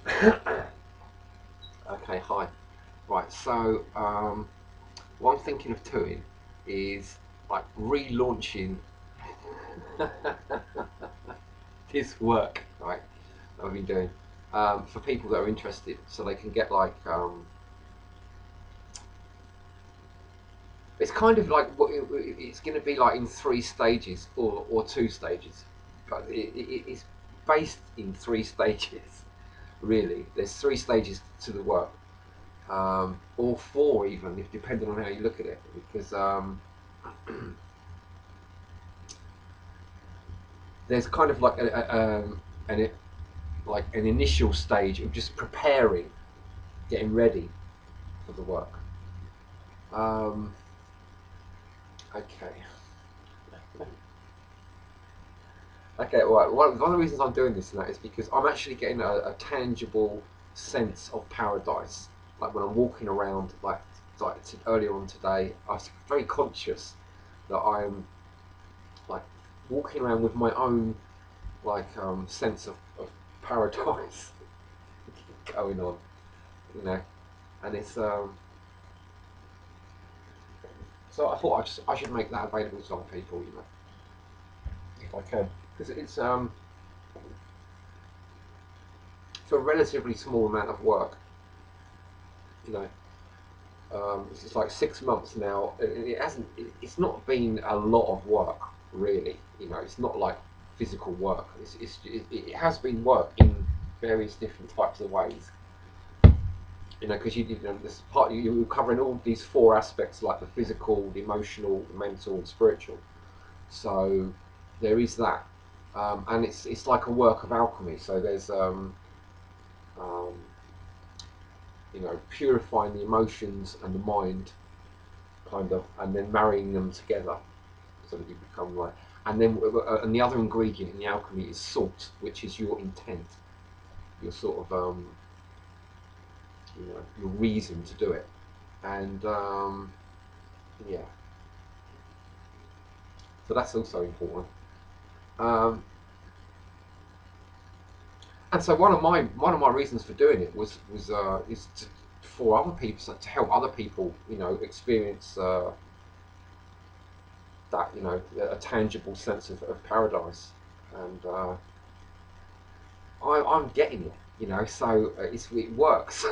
Okay, hi. Right, so what I'm thinking of doing is like relaunching this work, right, that I've been doing for people that are interested, so they can get like it's kind of like it's going to be like in three stages or two stages, but it's based in three stages. Really, there's three stages to the work, or four even, if depending on how you look at it, because there's kind of like an like an initial stage of just preparing, getting ready for the work. Um, okay, okay. Right. One of the reasons I'm doing this and that is because I'm actually getting a tangible sense of paradise. Like when I'm walking around, earlier on today, I was very conscious that I'm like walking around with my own sense of paradise going on, you know. And it's so I thought I should make that available to other people, you know, if I can, because it's for a relatively small amount of work, you know. It's like 6 months now. It hasn't. It's not been a lot of work, really. You know, it's not like physical work. It has been work in various different types of ways. You know, because you know this part you're covering all these four aspects, like the physical, the emotional, the mental, and spiritual. So there is that, and it's like a work of alchemy. So there's um, you know, purifying the emotions and the mind, kind of, and then marrying them together so that you become like. And then and the other ingredient in the alchemy is salt, which is your intent, your sort of you know, your reason to do it. And yeah, so that's also important. Um, and so one of my reasons for doing it is for other people, so to help other people, you know, experience that, you know, a tangible sense of paradise. And I'm getting it, you know, so it works.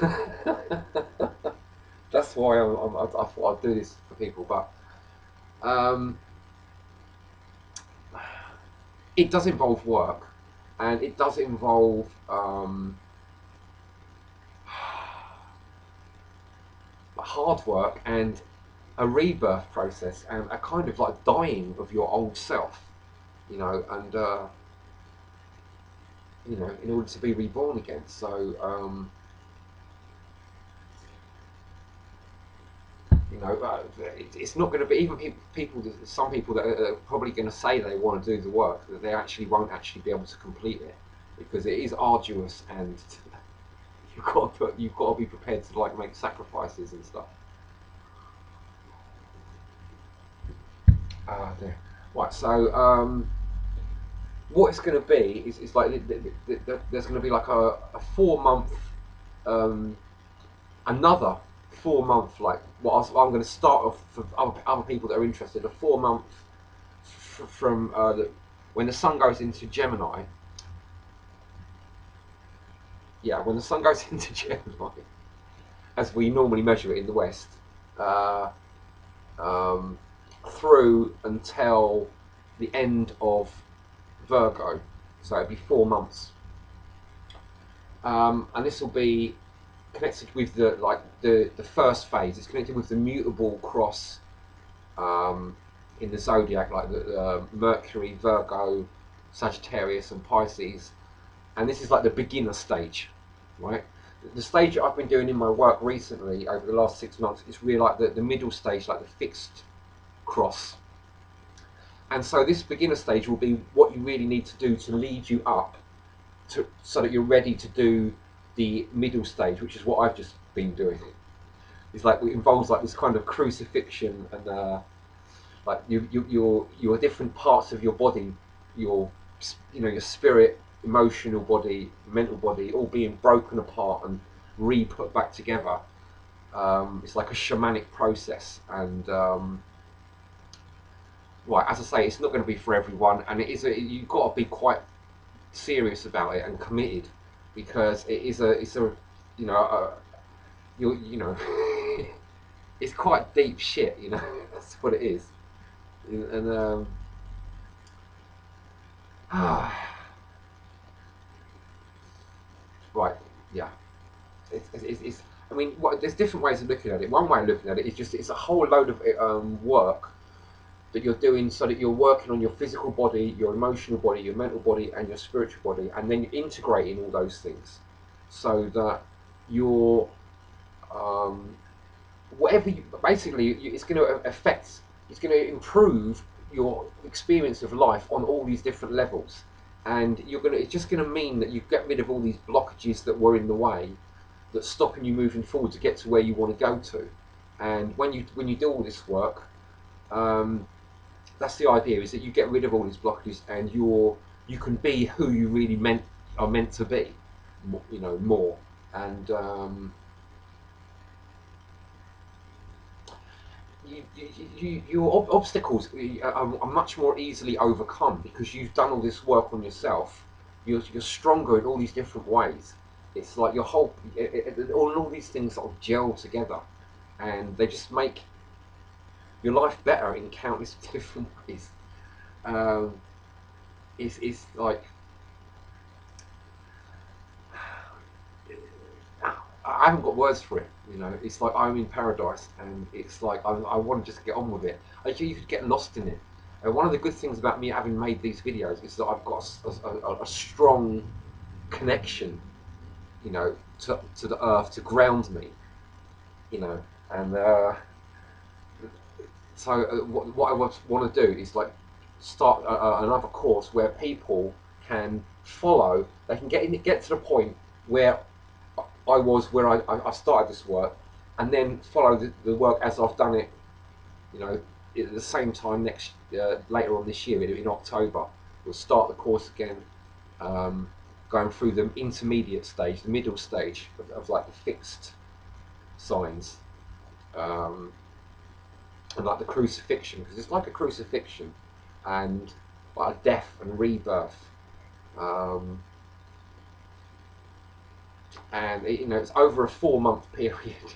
That's why I thought I'd do this for people, but um, it does involve work, and it does involve hard work and a rebirth process and a kind of like dying of your old self, you know, and you know, in order to be reborn again. So you know, it's not going to be even people. Some people that are probably going to say they want to do the work, that they actually won't actually be able to complete it because it is arduous and you've got to be prepared to like make sacrifices and stuff. There. Right. So what it's going to be is like there's going to be like a 4 month um, another 4 month, like I'm going to start off for other people that are interested, a 4 month from when the sun goes into Gemini. Yeah, when the sun goes into Gemini, as we normally measure it in the West, uh, um, through until the end of Virgo. So it'll be 4 months, and this will be connected with the first phase. It's connected with the mutable cross in the zodiac, like the Mercury, Virgo, Sagittarius, and Pisces. And this is like the beginner stage, right? The stage that I've been doing in my work recently over the last 6 months is really like the middle stage, like the fixed cross. And so this beginner stage will be what you really need to do to lead you up to, so that you're ready to do the middle stage, which is what I've just been doing. It's like it involves like this kind of crucifixion and like your different parts of your body, your you know, your spirit, emotional body, mental body, all being broken apart and re-put back together. It's like a shamanic process, and right, as I say, it's not going to be for everyone, and you've got to be quite serious about it and committed, because it's a you know you know it's quite deep shit, you know. That's what it is. And right, yeah, it's I mean, there's different ways of looking at it. One way of looking at it is just it's a whole load of work that you're doing, so that you're working on your physical body, your emotional body, your mental body, and your spiritual body, and then you're integrating all those things, so that you're whatever you, basically it's going to affect, it's going to improve your experience of life on all these different levels, and it's just going to mean that you get rid of all these blockages that were in the way, that's stopping you moving forward to get to where you want to go to. And when you do all this work, that's the idea, is that you get rid of all these blockages, and you can be who you really are meant to be, you know, more. And your obstacles are much more easily overcome, because you've done all this work on yourself. You're stronger in all these different ways. It's like your whole, all these things sort of gel together, and they just make your life better in countless different ways. Um, it's like, I haven't got words for it. You know, it's like I'm in paradise, and it's like I want to just get on with it. Like, you could get lost in it. One of the good things about me having made these videos is that I've got a strong connection, you know, to the earth, to ground me, you know. And so what I want to do is like start another course where people can follow. They can get to the point where I was, where I started this work, and then follow the work as I've done it, you know, at the same time later on this year in October. We'll start the course again, going through the intermediate stage, the middle stage of like the fixed signs, and like the crucifixion, because it's like a crucifixion, and like a death and rebirth. Um, and you know, it's over a 4-month period,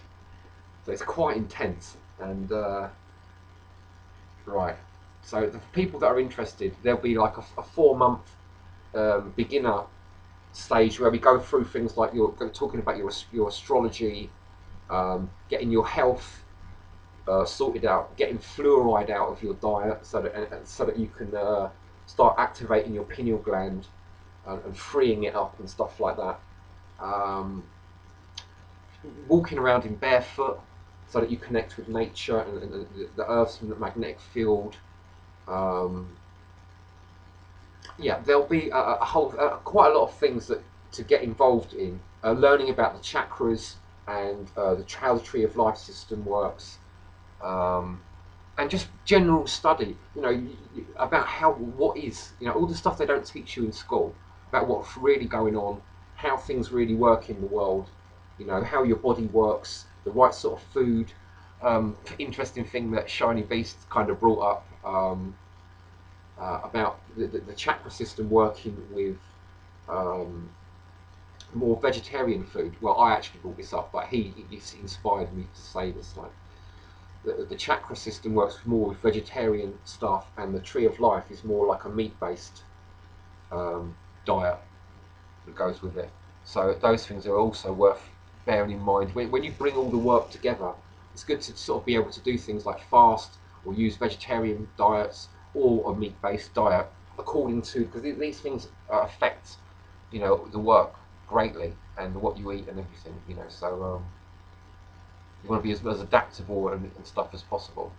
so it's quite intense. And right, so the people that are interested, there'll be like a 4-month beginner stage where we go through things like you're talking about your astrology, getting your health sorted out, getting fluoride out of your diet, so that you can start activating your pineal gland, and freeing it up and stuff like that. Um, Walking around in barefoot, so that you connect with nature and the Earth's magnetic field. Um, yeah, there'll be a whole quite a lot of things that to get involved in. Learning about the chakras, and how the tree of life system works, um, and just general study. You know, about what is, you know, all the stuff they don't teach you in school, about what's really going on, how things really work in the world. You know, how your body works, the right sort of food. Interesting thing that Shiny Beast kind of brought up, about the chakra system working with um, more vegetarian food. Well, I actually brought this up, but he inspired me to say this. Like, the chakra system works more with vegetarian stuff, and the tree of life is more like a meat-based diet that goes with it. So those things are also worth bearing in mind when you bring all the work together. It's good to sort of be able to do things like fast, or use vegetarian diets, or a meat-based diet, according to, because these things affect, you know, the work greatly, and what you eat and everything, you know. So you want to be as adaptable and stuff as possible.